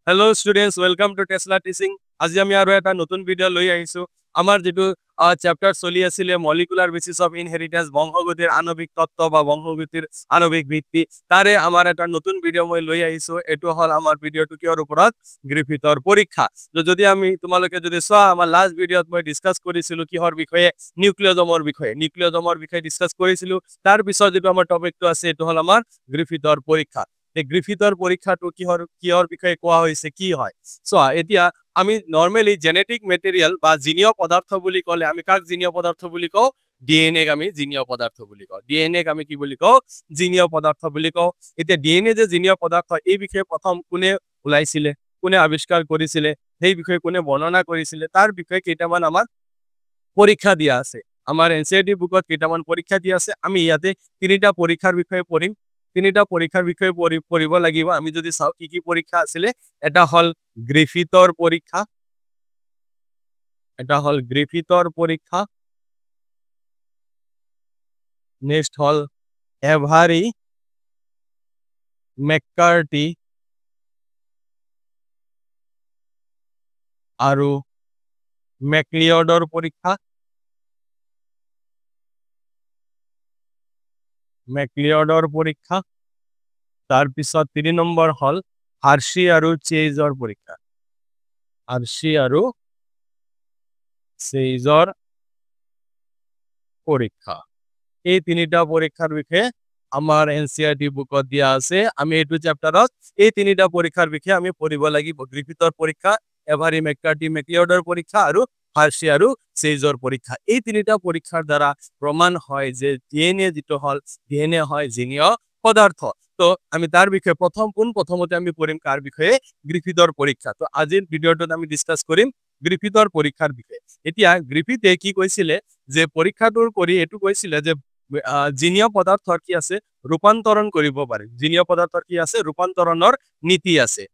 Hello students, welcome to Tesla Teaching. আজি আমি আৰু এটা নতুন ভিডিও লৈ আহিছো আমাৰ যেটো চ্যাপ্টাৰ চলি আছিল মলিকুলাৰ বেসিস অফ ইনহেৰিটেন্স বংশগতিৰ আণবিক তত্ত্ব বা বংশগতিৰ আণবিক ভিত্তি তাৰে আমাৰ এটা নতুন ভিডিও মই লৈ আহিছো এটো হল আমাৰ ভিডিওটো কিহৰ ওপৰত গ্ৰিফিথৰ পৰীক্ষা যদি আমি তোমালোকে যদি চোৱা আমাৰ লাস্ট ভিডিওত মই ডিসকাস কৰিছিলো কিহৰ বিষয়ে নিউক্লিয়জমৰ বিষয়ে ডিসকাস কৰিছিলো তাৰ পিছত যেটো আমাৰ টপিকটো আছে এটো হল আমাৰ গ্ৰিফিথৰ পৰীক্ষা গ্ৰিফিথৰ পৰীক্ষাটো কিহৰ বিষয়ে কোৱা হৈছে কি হয় সো এতিয়া আমি নরমালি জেনেটিক ম্যাটেরিয়াল বা জিনীয় পদার্থ বুলি কলে আমি কাক জিনীয় পদার্থ বুলি কও ডিএনএ ক আমি জিনীয় পদার্থ বুলি কও ডিএনএ ক আমি কি বুলি কও জিনীয় পদার্থ বুলি কও এতিয়া ডিএনএ যে জিনীয় পদার্থ এই বিষয়ে প্রথম কোনে ওলাইছিলে কোনে আবিষ্কার কৰিছিলে সেই বিষয়ে কোনে বৰ্ণনা কৰিছিলে তাৰ বিষয়ে কেইটামান আমাৰ পৰীক্ষা দিয়া আছে আমাৰ এনসিইআৰটি বুকত কেইটামান পৰীক্ষা দিয়া আছে আমি ইয়াতে তিনিটা পৰীক্ষাৰ বিষয়ে পঢ়িম তিনিটা পৰীক্ষাৰ বিষয়ে পঢ়িব লাগিব আমি যদি চাও কি কি পৰীক্ষা আছিল এটা হল গ্ৰিফিথৰ পৰীক্ষা নেক্সট হল এভাৰি মেককাৰ্টি আৰু মেকলিঅডৰ পৰীক্ষা তাৰ পিছত 3 নম্বৰ হল হাৰ্শি আৰু চেজৰ পৰীক্ষা এই তিনিটা পৰীক্ষাৰ বিষয়ে আমাৰ এনসিইআৰটি বুকত দিয়া আছে আমি এটো চ্যাপ্টাৰত এই তিনিটা পৰীক্ষাৰ বিষয়ে আমি পঢ়িব লাগিব গ্ৰিফিথৰ পৰীক্ষা এভাৰি মেককাৰ্টি মেকলিঅডৰ পৰীক্ষা আৰু হাৰ্শি আৰু চেজৰ পৰীক্ষা এই তিনিটা পৰীক্ষাৰ দ্বাৰা প্ৰমাণ হয় যে ডিএনএ যেটো হল ডিএনএ হয় জিনীয় পদাৰ্থ তো আমি তাৰ বিষয়ে প্ৰথমতে আমি পঢ়িম কাৰ বিষয়ে গ্ৰিফিথৰ পৰীক্ষা তো আজিৰ ভিডিওটোত আমি ডিসকাস কৰিম গ্ৰিফিথৰ পৰীক্ষাৰ বিষয়ে এতিয়া গ্ৰিফিথে কি কৈছিলে যে পৰীক্ষাটোৰ কৰি এটো কৈছিলে যে জিনীয় পদাৰ্থৰ কি আছে ৰূপান্তৰণ কৰিব পাৰে জিনীয় পদাৰ্থৰ কি আছে ৰূপান্তৰণৰ নীতি আছে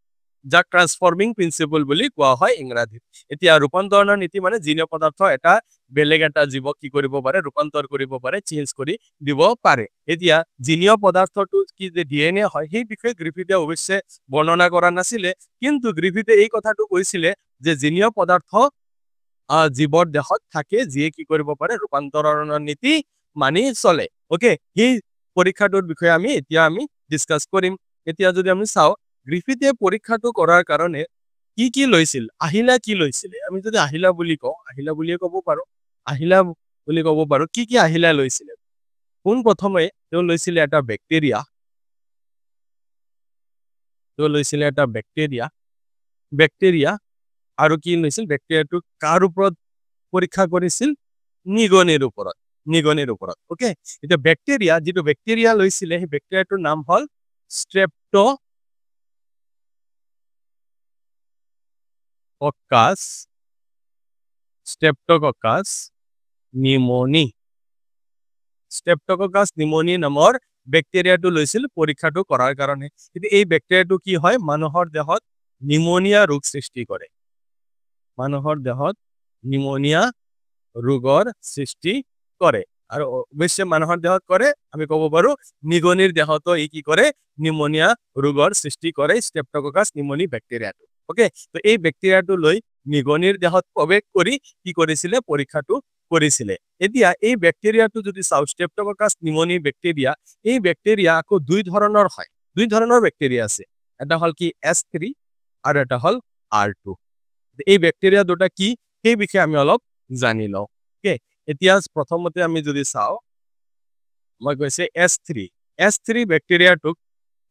যাক ট্ৰান্সফৰ্মিং প্ৰিন্সিপল বুলি কোৱা হয় ইংৰাজীত এতিয়া ৰূপান্তৰণৰ নীতি মানে জিনীয় পদাৰ্থ এটা বেলেগ এটা জীৱ কি কৰিব পাৰে ৰূপান্তৰ কৰিব পাৰে চেঞ্জ কৰি দিব পাৰে এতিয়া জিনীয় পদাৰ্থটো কি যে ডিএনএ হয় সেই বিষয়ে গ্ৰিফিথে অৱশ্যে বৰ্ণনা কৰা নাছিলে কিন্তু গ্ৰিফিথে এই কথাটো কৈছিলে যে জিনীয় পদাৰ্থ জীৱৰ দেহত থাকে যিয়ে কি কৰিব পাৰে ৰূপান্তৰণৰ নীতি মানি চলে ওকে এই পৰীক্ষাটোৰ বিষয়ে আমি ডিসকাস কৰিম এতিয়া যদি আমি চাও গ্ৰিফিথে পৰীক্ষাটো কৰাৰ কাৰণে কি লৈছিল আহিলা কি লৈছিল আমি যদি আহিলা বুলি ক'ব পাৰো কি আহিলা লৈছিল কোন প্ৰথমে তেওঁ লৈছিল এটা ব্যাকটেৰিয়া আৰু কি লৈছিল ব্যাকটেৰিয়াটো কাৰ ওপৰত পৰীক্ষা কৰিছিল নিগনিৰ ওপৰত ওকে এটা ব্যাকটেৰিয়া যেটো ব্যাকটেৰিয়া লৈছিল সেই ব্যাকটেৰিয়াটোৰ নাম হল স্ট্ৰেপ্টোককাস নিউমোনি নামৰ ব্যাকটেৰিয়াটো লৈছিল পৰীক্ষাটো কৰাৰ কাৰণে কিন্তু এই ব্যাকটেৰিয়াটো কি হয় মানুহৰ দেহত নিউমোনিয়া ৰোগ সৃষ্টি কৰে ৰোগৰ সৃষ্টি কৰে আৰু অৱশ্যে মানুহৰ দেহত কৰে আমি ক'ব পাৰো নিগনিৰ দেহতো ই কি কৰে নিউমোনিয়া ৰোগৰ সৃষ্টি কৰে স্ট্ৰেপ্টোককাস নিউমোনি ব্যাকটেৰিয়াটো ওকে তো এই ব্যাকটেৰিয়াটো লৈ নিগনিৰ দেহত প্ৰৱেশ কৰি কি কৰিছিলে পৰীক্ষাটো কৰিছিলে এতিয়া এই ব্যাকটেৰিয়াটো যদি চাও স্ট্ৰেপ্টোককাস নিউমোনি ব্যাকটেৰিয়া এই ব্যাকটেৰিয়া আকৌ দুই ধৰণৰ ব্যাকটেৰিয়া আছে এটা হল কি S3 আৰু এটা হল R2 এই ব্যাকটেৰিয়া দুটা কি সেই বিষয়ে আমি অলপ জানি লও ওকে এতিয়া প্ৰথমতে আমি যদি চাও মই কৈছে S3 ব্যাকটেৰিয়াটোক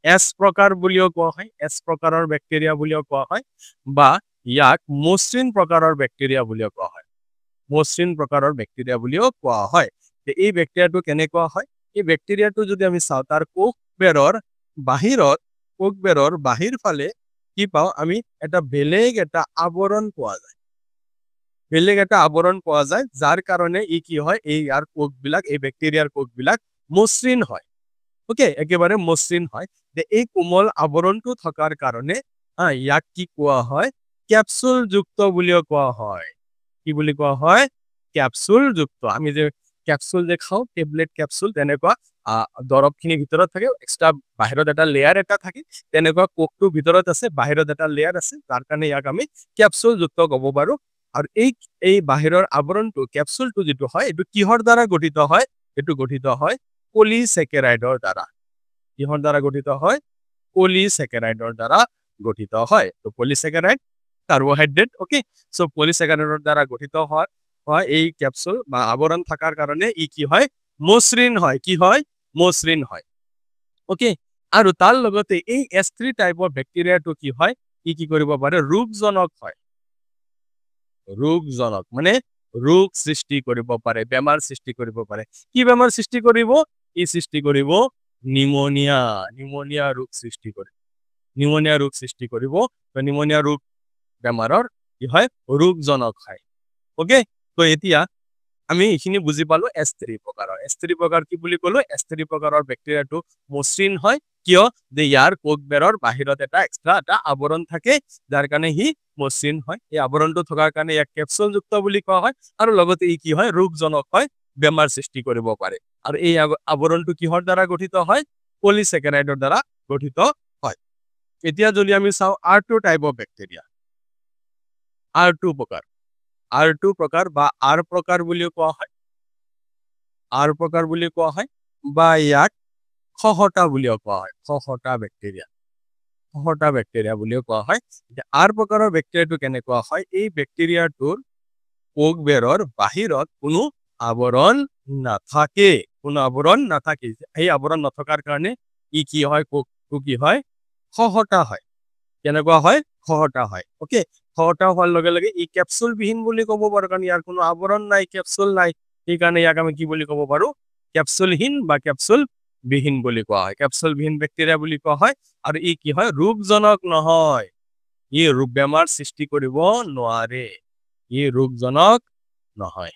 S প্ৰকাৰ বুলিও কোৱা হয় S প্ৰকাৰৰ ব্যাকটেৰিয়া বুলিও কোৱা হয় বা ইয়াক মসৃণ প্ৰকাৰৰ ব্যাকটেৰিয়া বুলিও কোৱা হয় এই ব্যাকটেৰিয়াটো কেনেকুৱা হয় এই ব্যাকটেৰিয়াটো যদি আমি চাও তাৰ কোষবেৰৰ বাহিৰ ফালে কি পাও আমি এটা বেলেগ এটা আৱৰণ পোৱা যায় যাৰ কাৰণে ই কি হয় এই ইয়াৰ কোষবিলাক এই ব্যাকটেৰিয়াৰ কোষবিলাক মসৃণ হয় ওকে একেবাৰে মসৃণ হয় যে এই কোমল আৱৰণটো থকাৰ কাৰণে ইয়াক কি কোৱা হয় ক্যাপসুল যুক্ত বুলিও কোৱা হয় কি বুলি কোৱা হয় ক্যাপসুল যুক্ত আমি যে ক্যাপসুল যে খাও টেবলেট ক্যাপসুল তেনেকুৱা দৰৱখিনিৰ ভিতৰত থাকে এক্সট্ৰা বাহিৰত এটা লেয়াৰ এটা থাকে তেনেকুৱা কোকটো ভিতৰত আছে বাহিৰত এটা লেয়াৰ আছে যাৰ কাৰণে ইয়াক আমি কেপচুল যুক্ত ক'ব পাৰো আৰু এই বাহিৰৰ আৱৰণটো কেপচুলটো যেটো হয় এটো কিহৰ দ্বাৰা গঠিত হয় এটো গঠিত হয় পলিস্যাকাৰাইডৰ দ্বাৰা কিহৰ দ্বাৰা গঠিত হয় পলিস্যাকাৰাইডৰ দ্বাৰা গঠিত হয় তো পলিস্যাকাৰাইড কাৰ্বোহাইড্ৰেট ওকে সো পলিস্যাকাৰাইডৰ দ্বাৰা গঠিত হয় এই ক্যাপসুল বা আবরণ থাকার কারণে ই কি হয় মসৃণ হয় কি হয় মসৃণ হয় ওকে আৰু তাৰ লগতে এই S3 টাইপৰ ব্যাকটেৰিয়াটো কি হয় ই কি কৰিব পাৰে ৰোগজনক হয় ৰোগজনক মানে ৰোগ সৃষ্টি কৰিব পাৰে বেমাৰ সৃষ্টি কৰিব পাৰে কি বেমাৰ সৃষ্টি কৰিব ই সৃষ্টি কৰিব নিউমোনিয়া ৰোগ সৃষ্টি কৰিব নিউমোনিয়া ৰোগ সৃষ্টি কৰিব নিউমোনিয়া ৰোগ বেমাৰৰ কি হয় ৰোগজনক হয় ওকে তো এতিয়া আমি এইখিনি বুজি পালো S3 প্ৰকাৰৰ S3 প্ৰকাৰ কি বুলি ক'লো S3 প্ৰকাৰৰ ব্যাকটেৰিয়াটো মসৃণ হয় কিয় যে ইয়াৰ কোকবেৰৰ বাহিৰত এটা এক্সট্ৰা এটা আৱৰণ থাকে যাৰ কাৰণে হি মসৃণ হয় এই আৱৰণটো থকাৰ কাৰণে ইয়াক কেপচুল যুক্ত বুলি কোৱা হয় আৰু লগতে ই কি হয় ৰোগজনক হয় বেমাৰ সৃষ্টি কৰিব পাৰে আৰু এই আৱৰণটো কিহৰ দ্বাৰা গঠিত হয় পলিস্যাকাৰাইডৰ দ্বাৰা গঠিত হয় এতিয়া যদি আমি চাও R2 type of bacteria R2 প্ৰকাৰ R2 প্ৰকাৰ বা R প্ৰকাৰ বুলি কোৱা হয় R প্ৰকাৰ বুলি কোৱা হয় বা ইয়াক খহটা বুলিও কোৱা হয় খহটা ব্যাকটেৰিয়া বুলিও কোৱা হয় R প্ৰকাৰৰ ব্যাকটেৰিয়াটো কেনেকুৱা হয় এই ব্যাকটেৰিয়াটোৰ কোকবেৰৰ বাহিৰত কোনো আৱৰণ নাথাকে এই আৱৰণ নথকাৰ কাৰণে ই কি হয় কোকটো কি হয় খহটা হয় কেনেকুৱা হয় খহটা হয় ওকে খহটা হোৱাৰ লগে লগে ই ক্যাপসুল বিহীন বুলি ক'ব পাৰো কাৰণ ইয়াৰ কোনো আৱৰণ নাই ক্যাপসুল নাই এই কাৰণে ইয়াক আমি কি বুলি ক'ব পাৰো ক্যাপসুলহীন বা ক্যাপসুল বিহীন বুলি কোৱা হয় ক্যাপসুল বিহীন ব্যাকটেৰিয়া বুলি কোৱা হয় আৰু ই কি হয় ৰোগজনক নহয় ই ৰোগ বেমাৰ সৃষ্টি কৰিব নোৱাৰে ই ৰোগজনক নহয়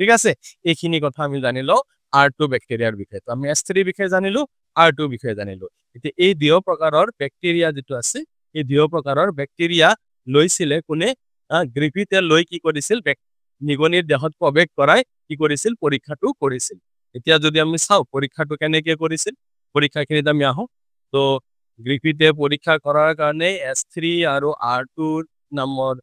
ঠিক আছে এইখিনি কথা আমি জানিলো R2 ব্যাকটেৰিয়াৰ বিষয়ে তো আমি S3 বিষয়ে জানিলো R2 বিষয়ে জানিলো এতিয়া এই দুই প্ৰকাৰৰ ব্যাকটেৰিয়া যেটো আছে এই দুই প্ৰকাৰৰ ব্যাকটেৰিয়া লৈছিলে কোনে গ্ৰিফিথে লৈ কি কৰিছিল নিগনিৰ দেহত প্ৰৱেশ কৰাই কি কৰিছিল পৰীক্ষাটো কৰিছিল এতিয়া যদি আমি চাও পৰীক্ষাটো কেনেকৈ কৰিছিল পৰীক্ষাখিনিত আমি আহো তো গ্ৰিফিথে পৰীক্ষা কৰাৰ কাৰণে S3 আৰু R2 নামৰ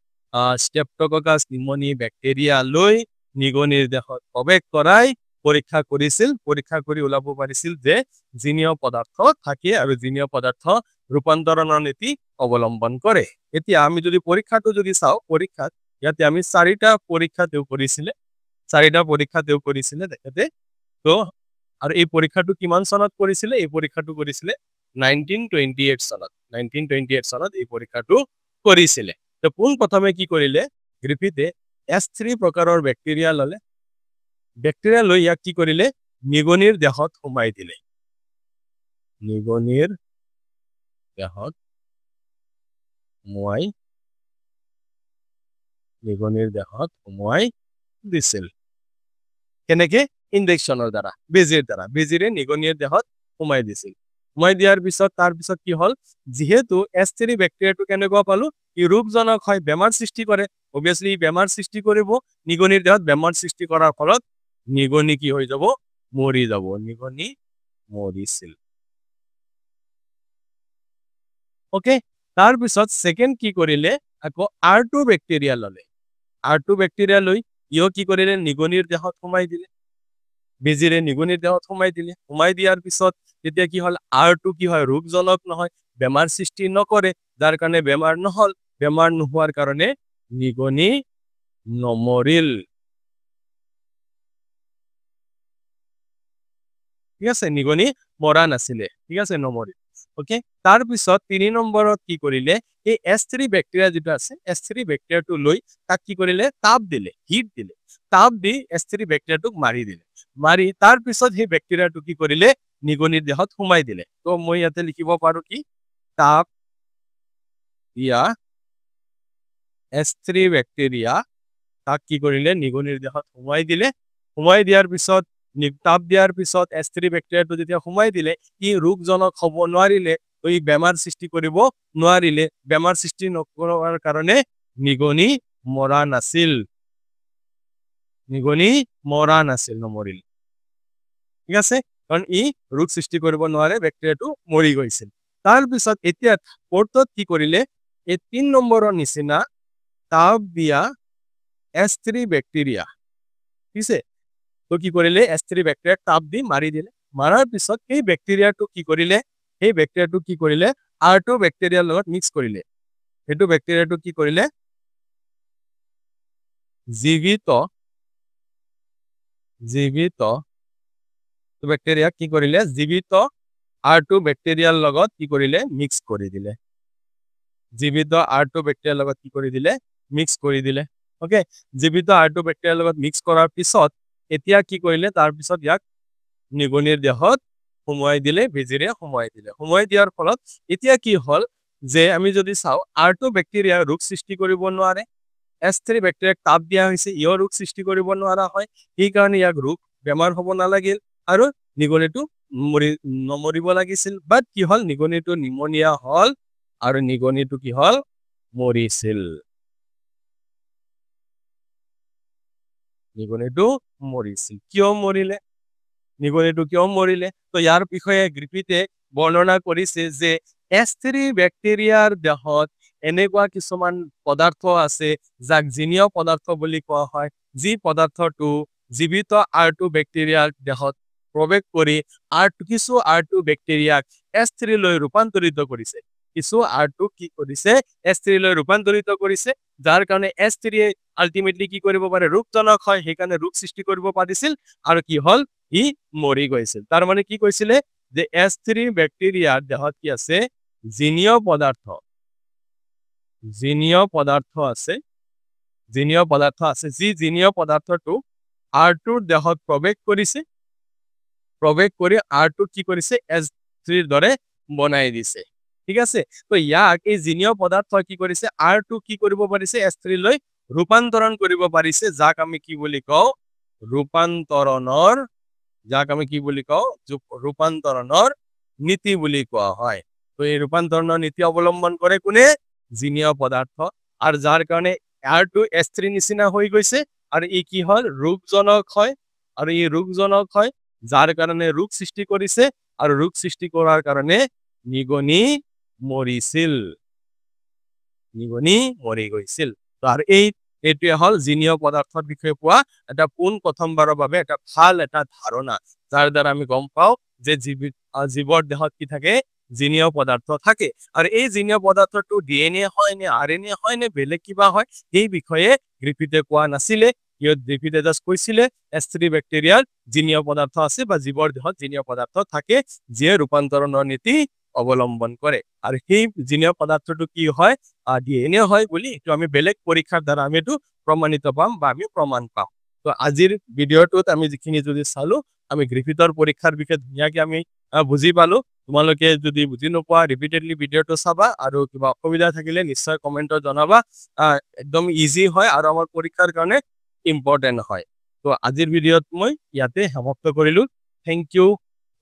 স্ট্ৰেপ্টোককাছ নিউমনি ব্যাকটেৰিয়া লৈ নিগনিৰ দেহত প্ৰৱেশ কৰাই পৰীক্ষা কৰিছিল পৰীক্ষা কৰি ওলাব পাৰিছিল যে জিনীয় পদাৰ্থ থাকে আৰু জিনীয় পদাৰ্থ ৰূপান্তৰণৰ নীতি অৱলম্বন কৰে এতিয়া আমি যদি পৰীক্ষাটো যদি চাও পৰীক্ষাত ইয়াতে আমি চাৰিটা পৰীক্ষা তেও কৰিছিলে দেখতে তো আৰু এই পৰীক্ষাটো কিমান চনত কৰিছিলে এই পৰীক্ষাটো কৰিছিলে 1928 চনত এই পৰীক্ষাটো কৰিছিলে তো পোন প্ৰথমে কি কৰিলে গ্ৰিফিথে S3 প্ৰকাৰৰ ব্যাকটেৰিয়া ললে ব্যাকটেৰিয়া লৈ ইয়াক কি কৰিলে নিগনিৰ দেহত সোমাই দিলে নিগনিৰ দেহত সোমাই দিছিল কেনেকে ইনজেকশনৰ দ্বাৰা বেজিৰে নিগনিৰ দেহত সোমাই দিছিল সোমাই দিয়াৰ পিছত তাৰ পিছত কি হল যেহেতু S3 ব্যাকটেৰিয়াটো কেনেকুৱা পালো ই ৰোগজনক হয় বেমাৰ সৃষ্টি কৰে obviously বেমাৰ সৃষ্টি কৰিব নিগনিৰ দেহত বেমাৰ সৃষ্টি কৰাৰ ফলত নিগনি কি হৈ যাব মৰি যাব নিগনি মৰিছিল ওকে তাৰ পিছত সেকেন্ড কি কৰিলে আকৌ R2 ব্যাকটেৰিয়া ললে R2 ব্যাকটেৰিয়া লৈ ইও কি কৰিলে নিগনিৰ দেহত সোমাই দিলে বেজিৰে নিগনিৰ দেহত সোমাই দিয়াৰ পিছত তেতিয়া কি হল R2 কি হয় ৰোগজনক নহয় বেমাৰ সৃষ্টি নকৰে যাৰ কাৰণে বেমাৰ নহল বেমাৰ নোহোৱাৰ কাৰণে নিগনি নমৰিল ঠিক আছে নিগনি মৰা নাছিলে ঠিক আছে নমৰিল ওকে তাৰ পিছত 3 নম্বৰত কি কৰিলে এই S3 ব্যাকটেৰিয়া যেটা আছে S3 ব্যাকটেৰিয়াটো লৈ তাক কি কৰিলে তাপ দিলে হিট দিলে তাপ দি S3 ব্যাকটেৰিয়াটোক মাৰি তাৰ পিছত সেই ব্যাকটেৰিয়াটো কি কৰিলে নিগনিৰ দেহত সোমাই দিলে তো মই ইয়াতে লিখিব পাৰো কি তাপ দিয়া S3 ব্যাকটেৰিয়া তাক কি কৰিলে নিগনিৰ দেহত সোমাই দিয়াৰ পিছত তাপ দিয়াৰ পিছত S3 ব্যাকটেৰিয়াটো যেতিয়া সোমাই দিলে ই ৰোগজনক হ'ব নোৱাৰিলে ই বেমাৰ সৃষ্টি কৰিব নোৱাৰিলে বেমাৰ সৃষ্টি নকৰাৰ কাৰণে নিগনি মৰা নাছিল নমৰিল ঠিক আছে কাৰণ ই ৰোগ সৃষ্টি কৰিব নোৱাৰে, বেক্টেৰিয়াটো মৰি গৈছিল। তাৰ পিছত এতিয়া ফ'ৰ্থত কি কৰিলে, এই 3 নম্বৰৰ নিচিনা তাপ দিয়া S3 বেক্টেৰিয়া, ঠিক আছে, তো কি কৰিলে S3 বেক্টেৰিয়াক তাপ দি মাৰি দিলে। মাৰাৰ পিছত এই বেক্টেৰিয়াটো কি কৰিলে, সেই বেক্টেৰিয়াটো কি কৰিলে R2 বেক্টেৰিয়াৰ লগত মিক্স কৰিলে। সেইটো বেক্টেৰিয়াটো কি কৰিলে, জীৱিত বেক্টেৰিয়া কি কৰিলে, জীৱিত R2 বেক্টেৰিয়াৰ লগত কি কৰিলে, মিক্স কৰি দিলে। জীৱিত R2 বেক্টেৰিয়াৰ লগত কি কৰি দিলে, মিক্স কৰি দিলে। ওকে, জীৱিত R2 বেক্টেৰিয়াৰ লগত মিক্স কৰাৰ পিছত এতিয়া কি কৰিলে, তাৰ পিছত ইয়াক নিগনিৰ দেহত সোমোৱাই দিলে, বেজীৰে সোমোৱাই দিলে। সোমোৱাই দিয়াৰ ফলত এতিয়া কি হ'ল যে আমি যদি চাওঁ R2 বেক্টেৰিয়া ৰোগ সৃষ্টি কৰিব নোৱাৰে, S3 বেক্টেৰিয়াক তাপ দিয়া হৈছে, ইও ৰোগ সৃষ্টি কৰিব নোৱাৰা হয়, সেইকাৰণে ইয়াক ৰোগ বেমাৰ হ'ব নালাগিল আৰু নিগনিটো নমৰিব লাগিছিল। বাট কি হ'ল, নিগনিটো নিমনিয়া হ'ল আৰু নিগনিটো কি হ'ল, মৰিছিল। নিগনিটো মৰিছিল। কিয় মৰিলে, নিগনিটো কিয় মৰিলে? তো ইয়াৰ বিষয়ে গ্ৰিফিথে বৰ্ণনা কৰিছে যে S3 বেক্টেৰিয়াৰ দেহত এনেকুৱা কিছুমান পদাৰ্থ আছে যাক জিনীয় পদাৰ্থ বুলি কোৱা হয়, যি পদাৰ্থটো জীৱিত R2 বেক্টেৰিয়াৰ দেহত প্ৰৱেশ কৰি কিছু R2 বেক্টেৰিয়াক S3 লৈ ৰূপান্তৰিত কৰিছে। কিছু R2 কি কৰিছে, S3 লৈ ৰূপান্তৰিত কৰিছে, যাৰ কাৰণে S3 আল্টিমেটলি কি কৰিব পাৰে, ৰোগজনক হয়, সেইকাৰণে ৰোগ সৃষ্টি কৰিব পাৰিছিল আৰু কি হ'ল, ই মৰি গৈছিল। তাৰ মানে কি কৈছিলে যে S3 বেক্টেৰিয়াৰ দেহত কি আছে, জিনীয় পদাৰ্থ আছে, যি জিনীয় পদাৰ্থটো R2ৰ দেহত প্ৰৱেশ কৰিছে, প্ৰৱেশ কৰি R2 কি কৰিছে, S3ৰ দৰে বনাই দিছে। ঠিক আছে, তো ইয়াক এই জিনীয় পদাৰ্থ কি কৰিছে, R2 কি কৰিব পাৰিছে, S3 লৈ ৰূপান্তৰণ কৰিব পাৰিছে, যাক আমি কি বুলি কওঁ, ৰূপান্তৰণৰ নীতি বুলি কোৱা হয়। তো এই ৰূপান্তৰণৰ নীতি অৱলম্বন কৰে কোনে, জিনীয় পদাৰ্থ, আৰু যাৰ কাৰণে R2 S3 নিচিনা হৈ গৈছে আৰু ই কি হয়, ৰোগজনক হয়, আৰু ই ৰোগজনক হয়, যাৰ কাৰণে ৰোগ সৃষ্টি কৰিছে, আৰু ৰোগ সৃষ্টি কৰাৰ কাৰণে নিগনি মৰি গৈছিল। আৰু এইটোৱে হ'ল জিনীয় পদাৰ্থৰ বিষয়ে পোৱা এটা প্ৰথমবাৰৰ বাবে এটা ভাল এটা ধাৰণা, যাৰ দ্বাৰা আমি গম পাওঁ যে জীৱৰ দেহত কি থাকে, জিনীয় পদাৰ্থ থাকে। আৰু এই জিনীয় পদাৰ্থটো DNA হয় নে RNA হয় নে বেলেগ কিবা হয়, সেই বিষয়ে গ্ৰিফিথে কোৱা নাছিলে। গ্ৰিফিথে জাষ্ট কৈছিলে S3 বেক্টেৰিয়াৰ জিনীয় পদাৰ্থ আছে বা জীৱৰ দেহত জিনীয় পদাৰ্থ থাকে, যিয়ে ৰূপান্তৰণৰ নীতি অৱলম্বন কৰে। আৰু সেই জিনীয় পদাৰ্থটো কি হয়, DNA হয় বুলি এইটো আমি বেলেগ পৰীক্ষাৰ দ্বাৰা আমি এইটো প্ৰমাণিত পাম বা আমি প্ৰমাণ পাম। তো আজিৰ ভিডিঅ'টোত আমি যিখিনি যদি চালো, আমি গ্ৰিফিথৰ পৰীক্ষাৰ বিষয়ে ধুনীয়াকে আমি বুজি পালো। তোমালোকে যদি বুজি নোপোৱা ৰিপিটেডলি ভিডিঅ'টো চাবা, আৰু কিবা অসুবিধা থাকিলে নিশ্চয় কমেন্টত জনাবা। একদম ইজি হয় আৰু আমাৰ পৰীক্ষাৰ কাৰণে ইম্পৰ্টেণ্ট হয়। তো আজিৰ ভিডিঅ'ত মই ইয়াতে সমাপ্ত কৰিলো। Thank you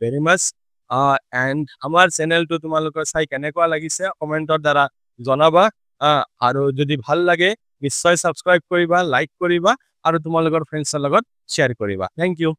very much. And আমাৰ চেনেলটো তোমালোকৰ চাই কেনেকুৱা লাগিছে কমেন্টৰ দ্বাৰা জনাবা। আৰু যদি ভাল লাগে নিশ্চয় ছাবস্ক্ৰাইব কৰিবা, লাইক কৰিবা, আৰু তোমালোকৰ ফ্ৰেণ্ডছৰ লগত শ্বেয়াৰ কৰিবা। Thank U.